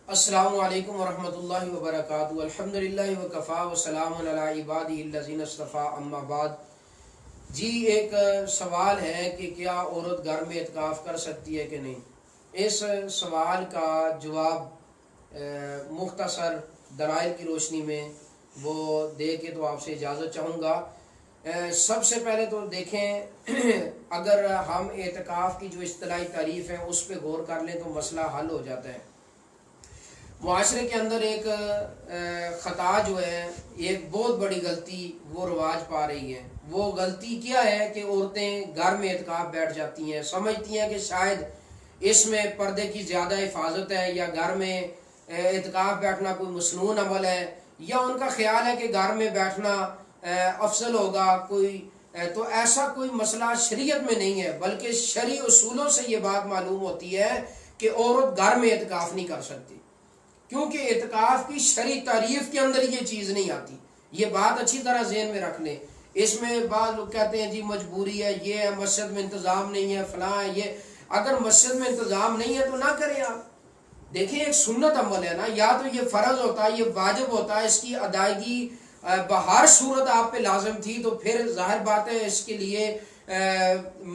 السلام علیکم ورحمۃ اللہ وبرکاتہ۔ الحمدللہ وکفا وسلام علی عبادہ الذین اصطفیٰ، اما بعد۔ جی ایک سوال ہے کہ کیا عورت گھر میں اعتکاف کر سکتی ہے کہ نہیں؟ اس سوال کا جواب مختصر دلائل کی روشنی میں وہ دے کے تو آپ سے اجازت چاہوں گا۔ سب سے پہلے تو دیکھیں، اگر ہم اعتکاف کی جو اصطلاحی تعریف ہے اس پہ غور کر لیں تو مسئلہ حل ہو جاتا ہے۔ معاشرے کے اندر ایک خطا جو ہے، ایک بہت بڑی غلطی وہ رواج پا رہی ہے۔ وہ غلطی کیا ہے کہ عورتیں گھر میں اعتکاف بیٹھ جاتی ہیں، سمجھتی ہیں کہ شاید اس میں پردے کی زیادہ حفاظت ہے، یا گھر میں اعتکاف بیٹھنا کوئی مسنون عمل ہے، یا ان کا خیال ہے کہ گھر میں بیٹھنا افضل ہوگا کوئی۔ تو ایسا کوئی مسئلہ شریعت میں نہیں ہے، بلکہ شرعی اصولوں سے یہ بات معلوم ہوتی ہے کہ عورت گھر میں اعتکاف نہیں کر سکتی، کیونکہ اعتکاف کی شرعی تعریف کے اندر یہ چیز نہیں آتی۔ یہ بات اچھی طرح ذہن میں رکھ لیں۔ اس میں بعض لوگ کہتے ہیں جی مجبوری ہے، یہ ہے، مسجد میں انتظام نہیں ہے، فلاں ہے۔ یہ اگر مسجد میں انتظام نہیں ہے تو نہ کریں آپ۔ دیکھیں، ایک سنت عمل ہے نا، یا تو یہ فرض ہوتا ہے، یہ واجب ہوتا ہے، اس کی ادائیگی بہر صورت آپ پہ لازم تھی، تو پھر ظاہر بات ہے اس کے لیے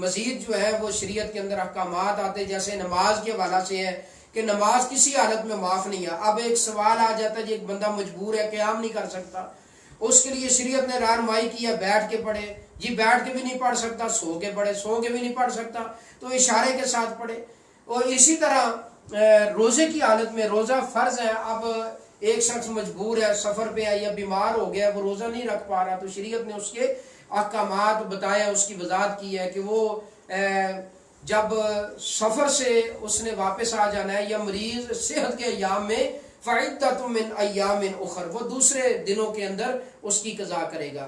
مزید جو ہے وہ شریعت کے اندر احکامات آتے، جیسے نماز کے حوالہ سے ہے کہ نماز کسی حالت میں معاف نہیں ہے۔ اب ایک سوال آ جاتا ہے جی ایک بندہ مجبور ہے، قیام نہیں کر سکتا، اس کے لیے شریعت نے رہنمائی کیا بیٹھ کے پڑھے۔ جی بیٹھ کے بھی نہیں پڑھ سکتا، سو کے پڑھے، سو کے بھی نہیں پڑھ سکتا تو اشارے کے ساتھ پڑھے۔ اور اسی طرح روزے کی حالت میں، روزہ فرض ہے، اب ایک شخص مجبور ہے، سفر پہ ہے یا بیمار ہو گیا، وہ روزہ نہیں رکھ پا رہا، تو شریعت نے اس کے احکامات بتایا، اس کی وضاحت کی ہے کہ وہ جب سفر سے اس نے واپس آ جانا ہے، یا مریض صحت کے ایام میں فعدۃ من ایام اخر، وہ دوسرے دنوں کے اندر اس کی قضا کرے گا۔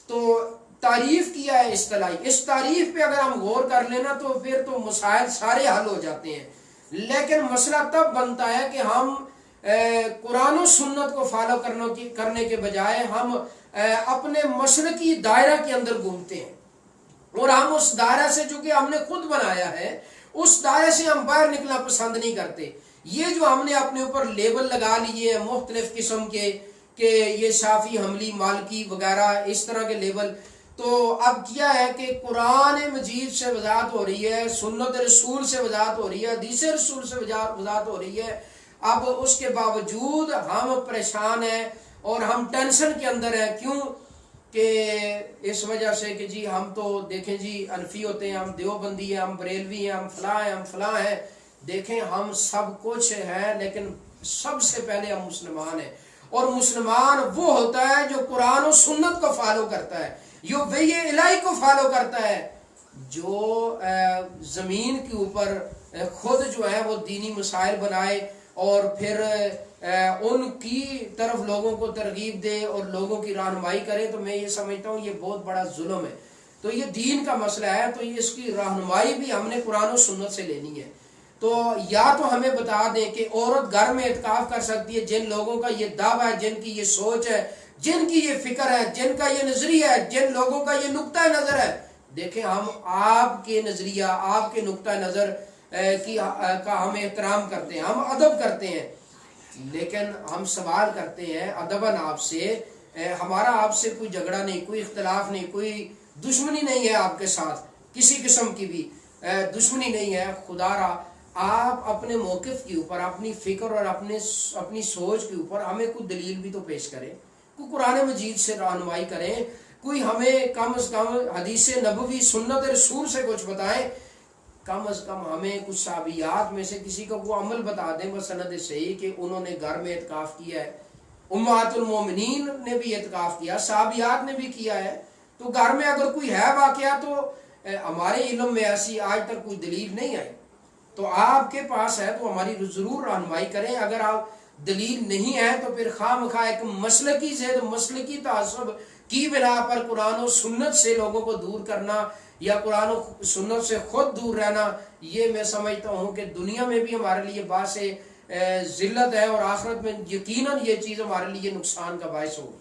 تو تعریف کیا ہے اصطلاحی، اس تعریف پہ اگر ہم غور کر لینا تو پھر تو مسائل سارے حل ہو جاتے ہیں۔ لیکن مسئلہ تب بنتا ہے کہ ہم قرآن و سنت کو فالو کرنے کے بجائے ہم اپنے مشرقی دائرہ کے اندر گھومتے ہیں، اور ہم اس دائرہ سے جو کہ ہم نے خود بنایا ہے، اس دائرے سے ہم باہر نکلنا پسند نہیں کرتے۔ یہ جو ہم نے اپنے اوپر لیبل لگا لیے ہیں مختلف قسم کے، کہ یہ شافی، حنبلی، مالکی وغیرہ اس طرح کے لیبل، تو اب کیا ہے کہ قرآن مجید سے وضاحت ہو رہی ہے، سنت رسول سے وضاحت ہو رہی ہے، حدیث رسول سے وضاحت ہو رہی ہے، اب اس کے باوجود ہم پریشان ہیں اور ہم ٹینشن کے اندر ہیں۔ کیوں؟ کہ اس وجہ سے کہ جی ہم تو دیکھیں جی انفی ہوتے ہیں، ہم دیوبندی ہیں، ہم بریلوی ہیں، ہم فلاں ہیں، ہم فلاں ہیں۔ دیکھیں ہم سب کچھ ہیں، لیکن سب سے پہلے ہم مسلمان ہیں، اور مسلمان وہ ہوتا ہے جو قرآن و سنت کو فالو کرتا ہے، جو وحی الہی کو فالو کرتا ہے، جو زمین کے اوپر خود جو ہے وہ دینی مسائل بنائے اور پھر ان کی طرف لوگوں کو ترغیب دے اور لوگوں کی رہنمائی کرے۔ تو میں یہ سمجھتا ہوں یہ بہت بڑا ظلم ہے۔ تو یہ دین کا مسئلہ ہے، تو اس کی رہنمائی بھی ہم نے قرآن و سنت سے لینی ہے۔ تو یا تو ہمیں بتا دیں کہ عورت گھر میں اعتکاف کر سکتی ہے، جن لوگوں کا یہ دعویٰ ہے، جن کی یہ سوچ ہے، جن کی یہ فکر ہے، جن کا یہ نظریہ ہے، جن لوگوں کا یہ نقطہ نظر ہے۔ دیکھیں ہم آپ کے نظریہ، آپ کے نقطہ نظر کا ہم احترام کرتے ہیں، ہم ادب کرتے ہیں، لیکن ہم سوال کرتے ہیں ادباً آپ سے، ہمارا آپ سے کوئی جھگڑا نہیں، کوئی اختلاف نہیں، کوئی دشمنی نہیں ہے آپ کے ساتھ، کسی قسم کی بھی دشمنی نہیں ہے۔ خدا را آپ اپنے موقف کے اوپر، اپنی فکر اور اپنی سوچ کے اوپر ہمیں کوئی دلیل بھی تو پیش کریں، کوئی قرآن مجید سے رہنمائی کریں، کوئی ہمیں کم از کم حدیث نبوی، سنت رسول سے کچھ بتائیں، کم از کم ہمیں کچھ صحابیات میں سے کسی کا وہ عمل بتا دیں بسند صحیح کہ انہوں نے گھر میں اعتکاف کیا ہے۔ امہات المومنین نے بھی اعتکاف کیا، صحابیات نے بھی کیا ہے۔ تو گھر میں اگر کوئی ہے واقعہ تو ہمارے علم میں ایسی آج تک کوئی دلیل نہیں آئی، تو آپ کے پاس ہے تو ہماری ضرور رہنمائی کریں۔ اگر آپ دلیل نہیں ہے تو پھر خواہ مخواہ ایک مسلکی سے، تو مسلکی تعصب کی بنا پر قرآن و سنت سے لوگوں کو دور کرنا یا قرآن و سنت سے خود دور رہنا، یہ میں سمجھتا ہوں کہ دنیا میں بھی ہمارے لیے باعث ذلت ہے، اور آخرت میں یقیناً یہ چیز ہمارے لیے نقصان کا باعث ہوگی۔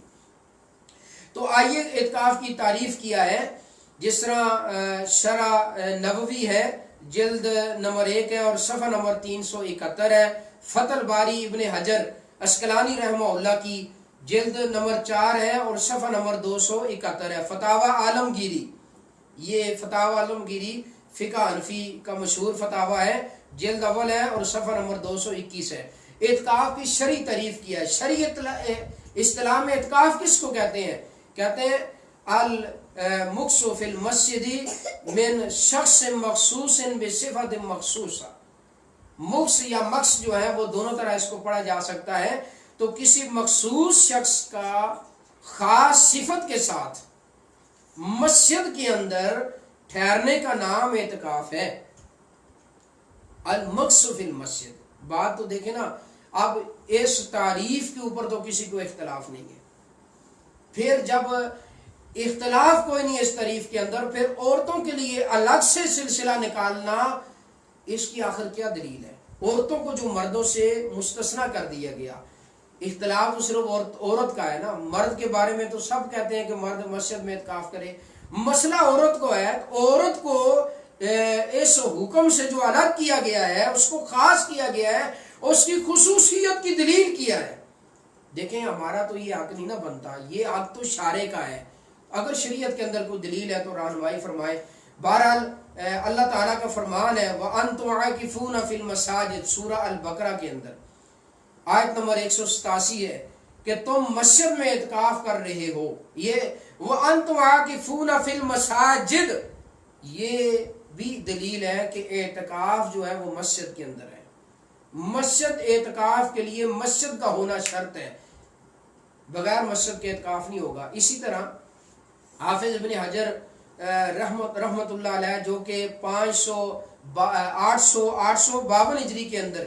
تو آئیے اعتکاف کی تعریف کیا ہے، جس طرح شرح نبوی ہے، جلد نمبر 1 ہے اور صفحہ نمبر 371 ہے۔ فتح الباری ابن حجر اسقلانی رحمہ اللہ کی جلد نمبر 4 ہے اور صفحہ نمبر 271 ہے. فتاوی عالمگیری، یہ فتاوی عالمگیری فقہ حنفی کا مشہور فتاوی ہے، جلد اول ہے اور صفحہ نمبر 221 ہے. اعتکاف کی شرعی تعریف کیا ہے. شرعی اصطلاح میں اعتکاف کس کو کہتے ہیں؟ کہتے ہیں المکث فی المسجد من شخص مخصوص بصفت مخصوصہ. مکث یا مکث جو ہے وہ دونوں طرح اس کو پڑھا جا سکتا ہے. تو کسی مخصوص شخص کا خاص صفت کے ساتھ مسجد کے اندر ٹھہرنے کا نام اعتکاف ہے. المکث فی المسجد. بات تو دیکھیں نا، اب اس تعریف کے اوپر تو کسی کو اختلاف نہیں ہے. پھر جب اختلاف کوئی نہیں اس تعریف کے اندر، پھر عورتوں کے لیے الگ سے سلسلہ نکالنا، اس کی آخر کیا دلیل ہے؟ عورتوں کو جو مردوں سے مستثنا کر دیا گیا، اختلاف تو صرف عورت کا ہے نا. مرد کے بارے میں تو سب کہتے ہیں کہ مرد مسجد میں اعتکاف کرے. مسئلہ عورت کو ہے. عورت کو اس حکم سے جو الگ کیا گیا ہے، اس کو خاص کیا گیا ہے، اس کی خصوصیت کی دلیل کیا ہے. دیکھیں ہمارا تو یہ حق نہیں نہ بنتا، یہ حق تو شارع کا ہے. اگر شریعت کے اندر کوئی دلیل ہے تو رہنمائی فرمائے. بہرحال اللہ تعالیٰ کا فرمان ہے وَأَنْتُمْ عَاكِفُونَ فِي الْمَسَاجِدِ سورہ البقرہ کے اندر آیت نمبر 187 ہے کہ تم مسجد میں اعتکاف کر رہے ہو. یہ وَأَنْتُمْ عَاكِفُونَ فِي الْمَسَاجِدِ یہ بھی دلیل ہے کہ اعتکاف جو ہے وہ مسجد کے اندر ہے. مسجد اعتکاف کے لیے مسجد کا ہونا شرط ہے، بغیر مسجد کے اعتکاف نہیں ہوگا. اسی طرح حافظ ابن حجر رحمت اللہ علیہ جو کہ 852 ہجری کے اندر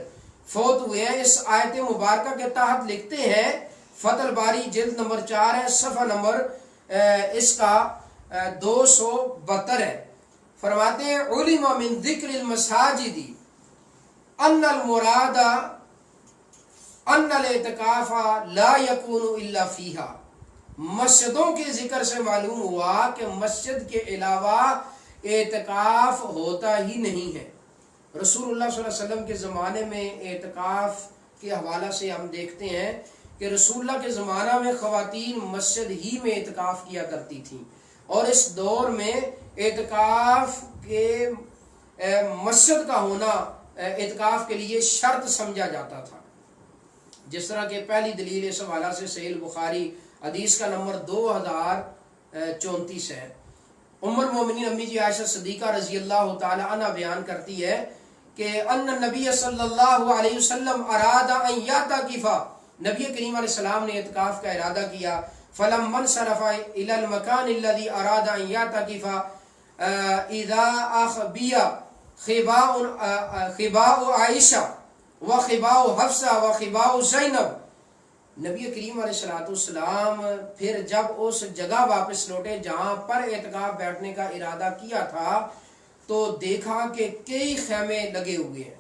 فوت ہوئے ہیں، اس آیت مبارکہ کے تحت لکھتے ہیں، فتح الباری جلد نمبر 4 ہے، صفحہ نمبر اس کا 272 ہے. فرماتے ہیں علم من ذکر المساجد ان المراد ان الاعتکاف لا يكون الا فيها. مسجدوں کے ذکر سے معلوم ہوا کہ مسجد کے علاوہ اعتکاف ہوتا ہی نہیں ہے. رسول اللہ صلی اللہ علیہ وسلم کے زمانے میں اعتکاف کے حوالہ سے ہم دیکھتے ہیں کہ رسول اللہ کے زمانہ میں خواتین مسجد ہی میں اعتکاف کیا کرتی تھیں، اور اس دور میں اعتکاف کے مسجد کا ہونا اعتکاف کے لیے شرط سمجھا جاتا تھا. جس طرح کہ پہلی دلیل اس حوالہ سے صحیح البخاری حدیث کا نمبر 2034 ہے. ام المومنین امی جی عائشہ صدیقہ رضی اللہ تعالی عنہ بیان کرتی ہے کہ ان نبی صلی اللہ علیہ وسلم اراد ان یعتکف، نبی کریم علیہ السلام نے اعتکاف کا ارادہ کیا. فلما انصرف الى المكان الذي اراد ان يعتكف اذا اخبي خباء عائشہ وخباء حفصہ وخباء زینب. نبی کریم علیہ السلام پھر جب اس جگہ واپس لوٹے جہاں پر اعتکاف بیٹھنے کا ارادہ کیا تھا، تو دیکھا کہ کئی خیمے لگے ہوئے ہیں.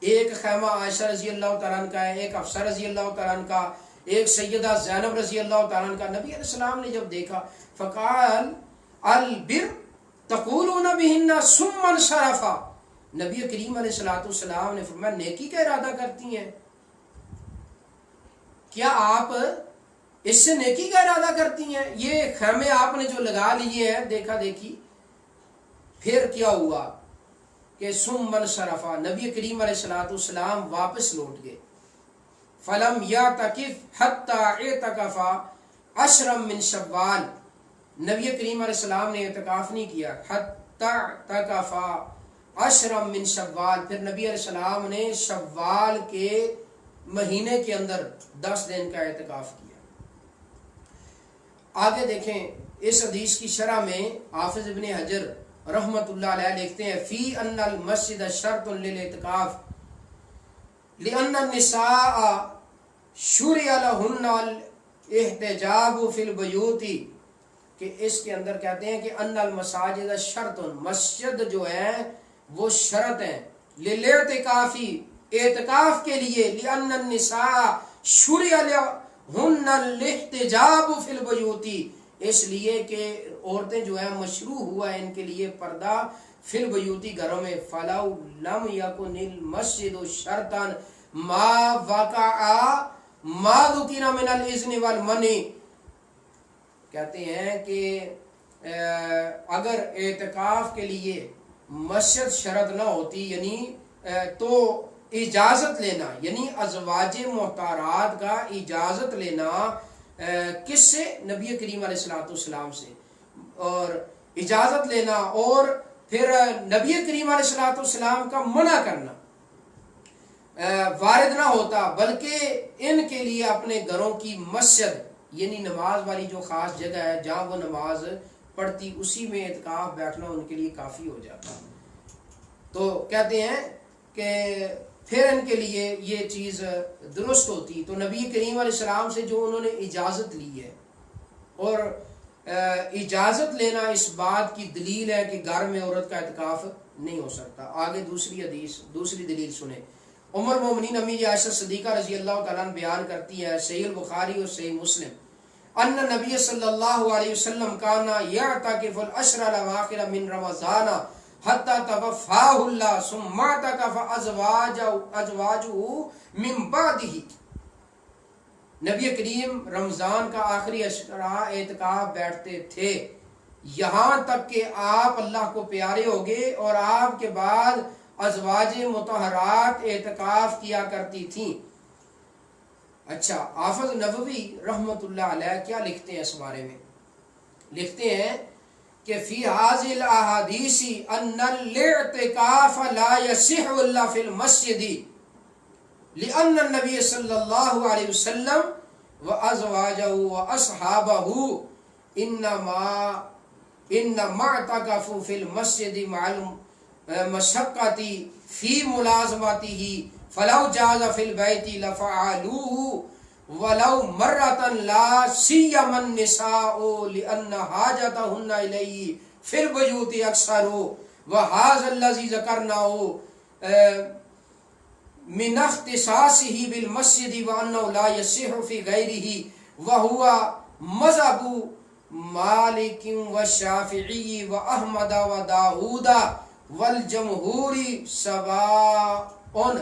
ایک خیمہ عائشہ رضی اللہ تعالیٰ عنہ کا ہے، ایک حفصہ رضی اللہ تعالیٰ عنہ کا، ایک سیدہ زینب رضی اللہ تعالیٰ عنہ کا. نبی علیہ السلام نے جب دیکھا فقال البر تقولون بہن ثم انصرف. نبی کریم علیہ السلام نے فرمایا نیکی کا ارادہ کرتی ہیں کیا آپ؟ اس سے نیکی کا ارادہ کرتی ہیں؟ یہ خیمے آپ نے جو لگا لیے ہیں دیکھا دیکھی. پھر کیا ہوا کہ ثم انصرف، نبی کریم علیہ السلام واپس لوٹ گئے. فلم یعتکف حتی اعتکف عشرا من شوال، نبی کریم علیہ السلام نے اعتکاف نہیں کیا حتی اعتکف عشرا من شوال. پھر نبی علیہ السلام نے شوال کے مہینے کے اندر 10 دن کا اعتکاف کیا. آگے دیکھیں اس حدیث کی شرح میں حافظ ابن حجر رحمت اللہ علیہ لکھتے ہیں فی ان المسجد شرط للاعتکاف لأن النساء شرع لهن الاحتجاب فی البیوت، کہ اس کے اندر کہتے ہیں کہ ان المساجد شرط، مسجد جو ہے وہ شرط ہے للاعتکافی، اعتکاف کے لیے. لأن النساء شرع لهن الاحتجاب فی البیوت، اس لیے کہ عورتیں جو ہیں مشروع ہوا ہے ان کے لیے پردہ فی البیوتی، گھروں میں. فلو لم یکن المسجد شرطا ما وقع ما ذکر من الاذن والمنع، کہتے ہیں کہ اگر اعتکاف کے لیے مسجد شرط نہ ہوتی یعنی تو اجازت لینا، یعنی ازواج محترمات کا اجازت لینا کس سے؟ نبی کریم علیہ الصلوۃ والسلام سے، اور اجازت لینا اور پھر نبی کریم علیہ الصلوۃ والسلام کا منع کرنا وارد نہ ہوتا، بلکہ ان کے لیے اپنے گھروں کی مسجد یعنی نماز والی جو خاص جگہ ہے جہاں وہ نماز پڑھتی اسی میں اعتکاف بیٹھنا ان کے لیے کافی ہو جاتا۔ تو کہتے ہیں کہ پھر ان کے لیے یہ چیز درست ہوتی، تو نبی کریم علیہ السلام سے جو انہوں نے اجازت لی ہے، اور اجازت لینا اس بات کی دلیل ہے کہ گھر میں عورت کا اعتکاف نہیں ہو سکتا۔ آگے دوسری حدیث، دوسری دلیل سنیں۔ عمر مومنین امی عائشہ صدیقہ رضی اللہ تعالیٰ عنہ بیان کرتی ہے، صحیح البخاری اور صحیح مسلم، ان نبی صلی اللہ علیہ وسلم کانا یعتکف العشر الاواخر من رمضان حتی توفاہ اللہ ثم اعتکف ازواجہ من بعدہ۔ نبی کریم رمضان کا آخری عشرہ اعتکاف بیٹھتے تھے یہاں تک کہ آپ اللہ کو پیارے ہو گئے، اور آپ کے بعد ازواج مطہرات اعتکاف کیا کرتی تھیں۔ اچھا، حافظ نووی رحمۃ اللہ علیہ کیا لکھتے ہیں اس بارے میں؟ لکھتے ہیں کہ فی هذه الاحادیث ان الاعتکاف لا یصح الا فی المسجد لأن النبی صلی اللہ علیہ وسلم وازواجہ واصحابہ انما اعتکفوا فی المسجد مع المشقۃ فی ملازمتہ فلو جاز فی البیت لفعلوه ولو مرۃ لا سیما النساء لأن حاجتهن الیہ فی البیوت اکثر وهذا الذی ذکرناه من اختصاصه بالمسجد وانه لا يصح في غيره وهو مذهب مالک والشافعی واحمد وداؤد والجمہور سواء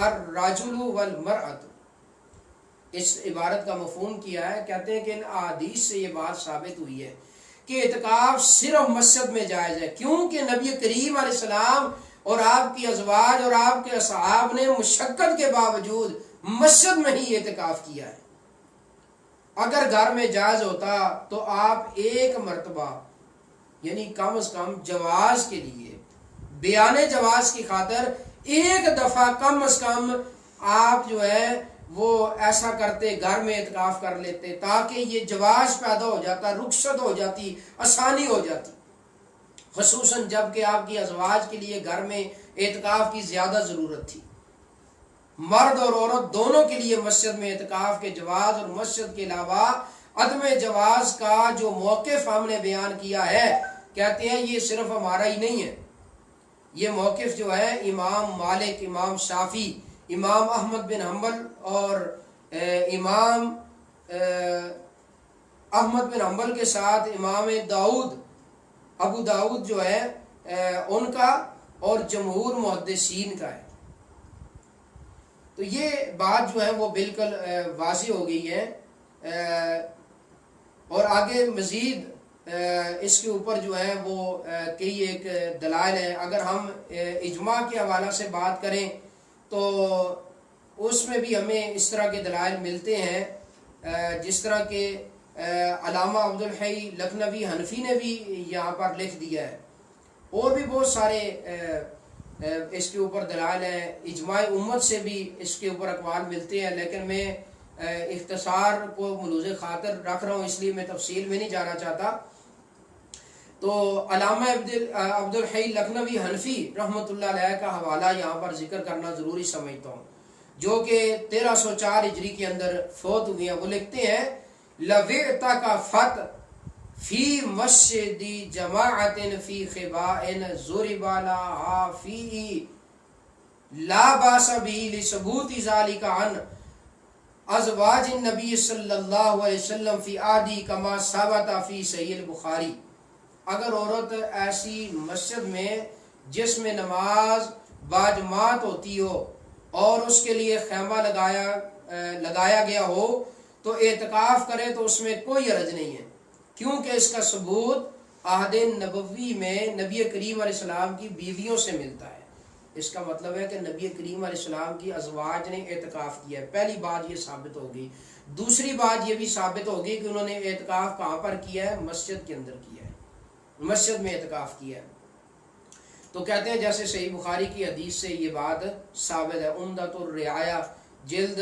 الرجل والمرأة۔ اس عبارت کا مفہوم کیا ہے؟ کہتے ہیں کہ ان احادیث سے یہ بات ثابت ہوئی ہے کہ اعتکاف صرف مسجد میں جائز ہے، کیونکہ نبی کریم علیہ السلام اور آپ کی ازواج اور آپ کے اصحاب نے مشقت کے باوجود مسجد میں ہی اعتکاف کیا ہے۔ اگر گھر میں جائز ہوتا تو آپ ایک مرتبہ یعنی کم از کم جواز کے لیے، بیان جواز کی خاطر ایک دفعہ کم از کم آپ جو ہے وہ ایسا کرتے، گھر میں اعتکاف کر لیتے، تاکہ یہ جواز پیدا ہو جاتا، رخصت ہو جاتی، آسانی ہو جاتی، خصوصاً جب کہ آپ کی ازواج کے لیے گھر میں اعتکاف کی زیادہ ضرورت تھی۔ مرد اور عورت دونوں کے لیے مسجد میں اعتکاف کے جواز اور مسجد کے علاوہ عدم جواز کا جو موقف ہم نے بیان کیا ہے، کہتے ہیں یہ صرف ہمارا ہی نہیں ہے، یہ موقف جو ہے امام مالک، امام شافعی، امام احمد بن حنبل اور امام احمد بن حنبل کے ساتھ امام داؤد، ابو داؤد جو ہے ان کا، اور جمہور محدثین کا ہے۔ تو یہ بات جو ہے وہ بالکل واضح ہو گئی ہے، اور آگے مزید اس کے اوپر جو ہے وہ کئی ایک دلائل ہیں۔ اگر ہم اجماع کے حوالہ سے بات کریں تو اس میں بھی ہمیں اس طرح کے دلائل ملتے ہیں، جس طرح کہ علامہ عبدالحی لکھنوی حنفی نے بھی یہاں پر لکھ دیا ہے، اور بھی بہت سارے اس کے اوپر دلائل ہیں، اجماع امت سے بھی اس کے اوپر اقوال ملتے ہیں، لیکن میں اختصار کو ملوز خاطر رکھ رہا ہوں، اس لیے میں تفصیل میں نہیں جانا چاہتا۔ تو علامہ عبدالحی لکھنوی حنفی رحمۃ اللہ علیہ کا حوالہ یہاں پر ذکر کرنا ضروری سمجھتا ہوں، جو کہ 1304 ہجری کے اندر فوت ہوئے ہیں۔ وہ لکھتے ہیں لَوِعْتَكَفَتْ فی مسجد جماعت فی خباء ضرب لها فیہ لا باس به لثبوت ذلك عن ازواج النبی صلی اللہ علیہ وسلم فی عہدہ کما ثبت فی صحیح البخاری۔ اگر عورت ایسی مسجد میں جس میں نماز باجماعت ہوتی ہو اور اس کے لیے خیمہ لگایا گیا ہو تو اعتکاف کرے تو اس میں کوئی حرج نہیں ہے، کیونکہ اس کا ثبوت عہد نبوی میں نبی کریم علیہ السلام کی بیویوں سے ملتا ہے۔ اس کا مطلب ہے کہ نبی کریم علیہ السلام کی ازواج نے اعتکاف کیا ہے، پہلی بات یہ ثابت ہوگی۔ دوسری بات یہ بھی ثابت ہوگی کہ انہوں نے اعتکاف کہاں پر کیا ہے؟ مسجد کے اندر کیا ہے، مسجد میں اعتکاف کیا ہے۔ تو کہتے ہیں جیسے صحیح بخاری کی حدیث سے یہ بات ثابت ہے۔ عمدۃ الرعایہ جلد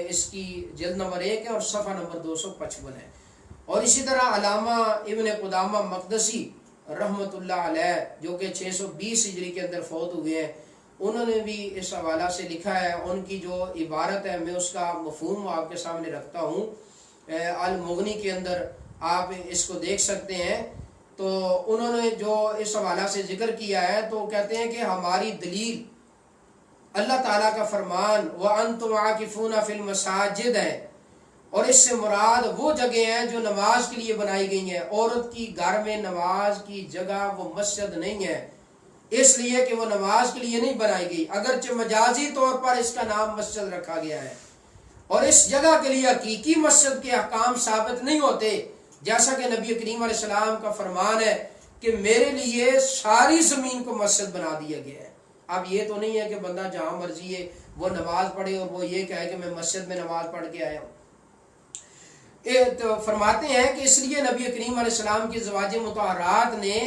اس کی جلد نمبر 1 ہے اور صفحہ نمبر 255 ہے۔ اور اسی طرح علامہ ابن قدامہ مقدسی رحمۃ اللہ علیہ جو کہ 620 ہجری کے اندر فوت ہوئے ہیں، انہوں نے بھی اس حوالہ سے لکھا ہے۔ ان کی جو عبارت ہے میں اس کا مفہوم آپ کے سامنے رکھتا ہوں، المغنی کے اندر آپ اس کو دیکھ سکتے ہیں۔ تو انہوں نے جو اس حوالہ سے ذکر کیا ہے تو کہتے ہیں کہ ہماری دلیل اللہ تعالیٰ کا فرمان وَأَنْتُمْ عَاكِفُونَ فِي الْمَسَاجِدِ ہے، اور اس سے مراد وہ جگہ ہیں جو نماز کے لیے بنائی گئی ہیں۔ عورت کی گھر میں نماز کی جگہ وہ مسجد نہیں ہے، اس لیے کہ وہ نماز کے لیے نہیں بنائی گئی، اگرچہ مجازی طور پر اس کا نام مسجد رکھا گیا ہے، اور اس جگہ کے لیے حقیقی مسجد کے احکام ثابت نہیں ہوتے، جیسا کہ نبی کریم علیہ السلام کا فرمان ہے کہ میرے لیے ساری زمین کو مسجد بنا دیا گیا ہے۔ اب یہ تو نہیں ہے کہ بندہ جہاں مرضی ہے وہ نماز پڑھے اور وہ یہ کہے کہ میں مسجد میں نماز پڑھ کے آیا ہوں۔ تو فرماتے ہیں کہ اس لیے نبی کریم علیہ السلام کی ازواج مطہرات نے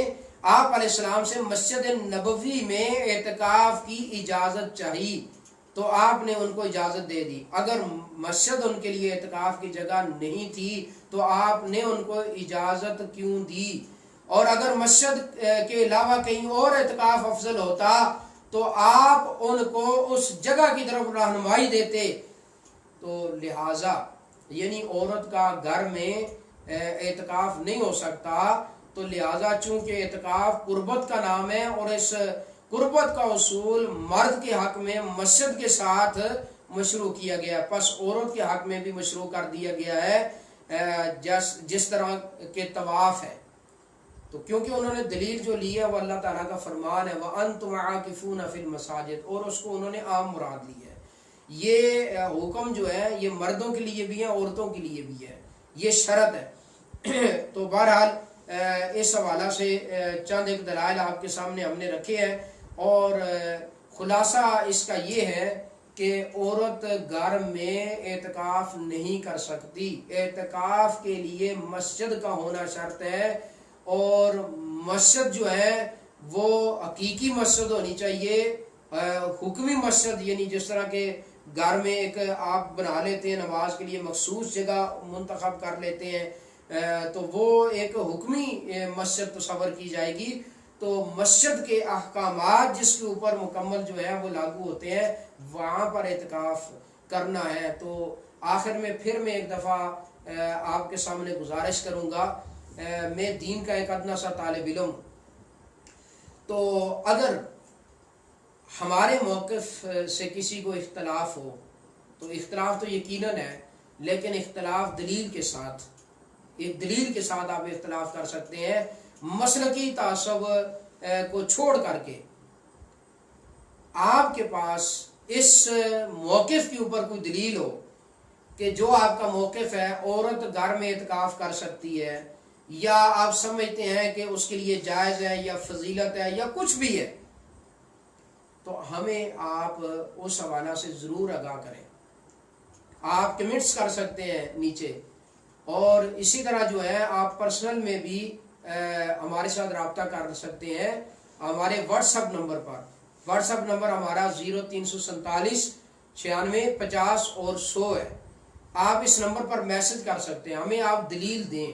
آپ علیہ السلام سے مسجد نبوی میں اعتکاف کی اجازت چاہی تو آپ نے ان کو اجازت دے دی۔ اگر مسجد ان کے لیے اعتکاف کی جگہ نہیں تھی تو آپ نے ان کو اجازت کیوں دی؟ اور اگر مسجد کے علاوہ کہیں اور اعتکاف افضل ہوتا تو آپ ان کو اس جگہ کی طرف رہنمائی دیتے۔ تو لہٰذا یعنی عورت کا گھر میں اعتکاف نہیں ہو سکتا، تو لہٰذا چونکہ اعتکاف قربت کا نام ہے اور اس قربت کا اصول مرد کے حق میں مسجد کے ساتھ مشروع کیا گیا، پس عورت کے حق میں بھی مشروع کر دیا گیا ہے جس طرح کے طواف ہے۔ تو کیونکہ انہوں نے دلیل جو لی ہے وہ اللہ تعالیٰ کا فرمان ہے وَأَنْتُمْ عَاكِفُونَ فِي الْمَسَاجِدِ، اور اس کو انہوں نے عام مراد لی ہے۔ یہ حکم جو ہے یہ مردوں کے لیے بھی ہے، عورتوں کے لیے بھی ہے، یہ شرط ہے۔ تو بہرحال اس حوالہ سے چند ایک دلائل آپ کے سامنے ہم نے رکھے ہیں، اور خلاصہ اس کا یہ ہے کہ عورت گھر میں اعتکاف نہیں کر سکتی، اعتکاف کے لیے مسجد کا ہونا شرط ہے، اور مسجد جو ہے وہ حقیقی مسجد ہونی چاہیے، حکمی مسجد، یعنی جس طرح کے گھر میں ایک آپ بنا لیتے ہیں نماز کے لیے مخصوص جگہ منتخب کر لیتے ہیں، تو وہ ایک حکمی مسجد تصور کی جائے گی۔ تو مسجد کے احکامات جس کے اوپر مکمل جو ہے وہ لاگو ہوتے ہیں، وہاں پر اعتکاف کرنا ہے۔ تو آخر میں پھر میں ایک دفعہ آپ کے سامنے گزارش کروں گا، میں دین کا ایک ادنا سا طالب علم، تو اگر ہمارے موقف سے کسی کو اختلاف ہو تو اختلاف تو یقیناً ہے، لیکن اختلاف دلیل کے ساتھ، ایک دلیل کے ساتھ آپ اختلاف کر سکتے ہیں، مسلکی تعصب کو چھوڑ کر کے آپ کے پاس اس موقف کے اوپر کوئی دلیل ہو کہ جو آپ کا موقف ہے عورت گھر میں اعتکاف کر سکتی ہے، یا آپ سمجھتے ہیں کہ اس کے لیے جائز ہے یا فضیلت ہے یا کچھ بھی ہے، تو ہمیں آپ اس حوالہ سے ضرور آگاہ کریں۔ آپ کمنٹس کر سکتے ہیں نیچے، اور اسی طرح جو ہے آپ پرسنل میں بھی ہمارے ساتھ رابطہ کر سکتے ہیں ہمارے واٹس ایپ نمبر پر۔ واٹس ایپ نمبر ہمارا 0347 96 50 اور 100 ہے۔ آپ اس نمبر پر میسج کر سکتے ہیں، ہمیں آپ دلیل دیں،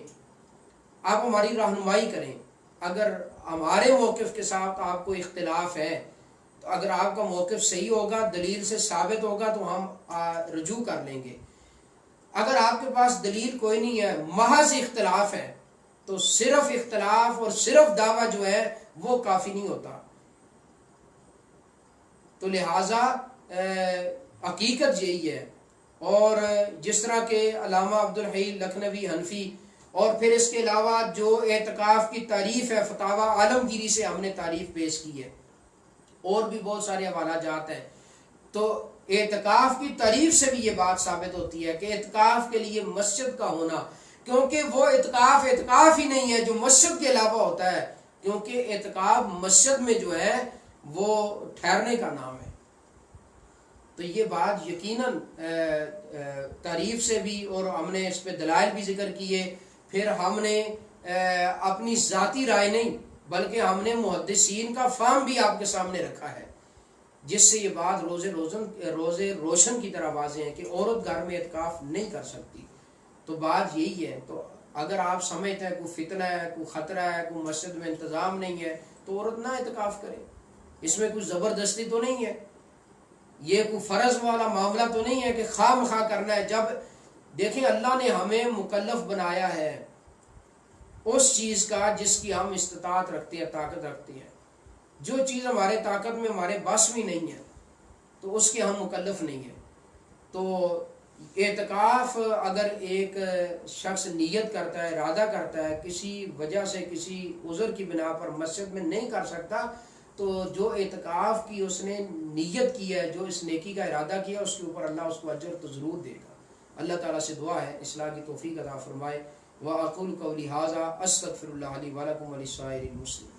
آپ ہماری رہنمائی کریں۔ اگر ہمارے موقف کے ساتھ آپ کو اختلاف ہے، تو اگر آپ کا موقف صحیح ہوگا، دلیل سے ثابت ہوگا، تو ہم رجوع کر لیں گے۔ اگر آپ کے پاس دلیل کوئی نہیں ہے، محض اختلاف ہے، تو صرف اختلاف اور صرف دعویٰ جو ہے وہ کافی نہیں ہوتا۔ تو لہٰذا حقیقت یہی ہے، اور جس طرح کہ علامہ عبدالحی لکھنوی حنفی، اور پھر اس کے علاوہ جو اعتکاف کی تعریف ہے فتاوی عالمگیری سے ہم نے تعریف پیش کی ہے، اور بھی بہت سارے حوالہ جات ہیں۔ تو اعتکاف کی تعریف سے بھی یہ بات ثابت ہوتی ہے کہ اعتکاف کے لیے مسجد کا ہونا، کیونکہ وہ اعتکاف ہی نہیں ہے جو مسجد کے علاوہ ہوتا ہے، کیونکہ اعتکاف مسجد میں جو ہے وہ ٹھہرنے کا نام ہے۔ تو یہ بات یقیناً تعریف سے بھی، اور ہم نے اس پہ دلائل بھی ذکر کیے، پھر ہم نے اپنی ذاتی رائے نہیں بلکہ ہم نے محدثین کا فہم بھی آپ کے سامنے رکھا ہے، جس سے یہ بات روزے روشن کی طرح واضح ہے کہ عورت گھر میں اعتکاف نہیں کر سکتی۔ تو بات یہی ہے، تو اگر آپ سمجھتے ہیں کوئی فتنہ ہے، کوئی خطرہ ہے، کوئی مسجد میں انتظام نہیں ہے، تو عورت نہ اعتکاف کرے، اس میں کوئی زبردستی تو نہیں ہے، یہ کوئی فرض والا معاملہ تو نہیں ہے کہ خواہ مخواہ کرنا ہے۔ جب دیکھیں اللہ نے ہمیں مکلف بنایا ہے اس چیز کا جس کی ہم استطاعت رکھتے ہیں، طاقت رکھتے ہیں، جو چیز ہمارے طاقت میں ہمارے بس میں نہیں ہے تو اس کے ہم مکلف نہیں ہیں۔ تو اعتکاف اگر ایک شخص نیت کرتا ہے، ارادہ کرتا ہے، کسی وجہ سے کسی عذر کی بنا پر مسجد میں نہیں کر سکتا، تو جو اعتکاف کی اس نے نیت کی ہے، جو اس نیکی کا ارادہ کیا، اس کے اوپر اللہ اس کو اجر تو ضرور دے گا۔ اللہ تعالیٰ سے دعا ہے اصلاح کی توفیق عطا فرمائے۔ وَأَقُولُ قَوْلِي هَٰذَا أَسْتَغْفِرُ اللَّهَ لِي وَلَكُمْ وَلِسَائِرِ الْمُسْلِمِينَ۔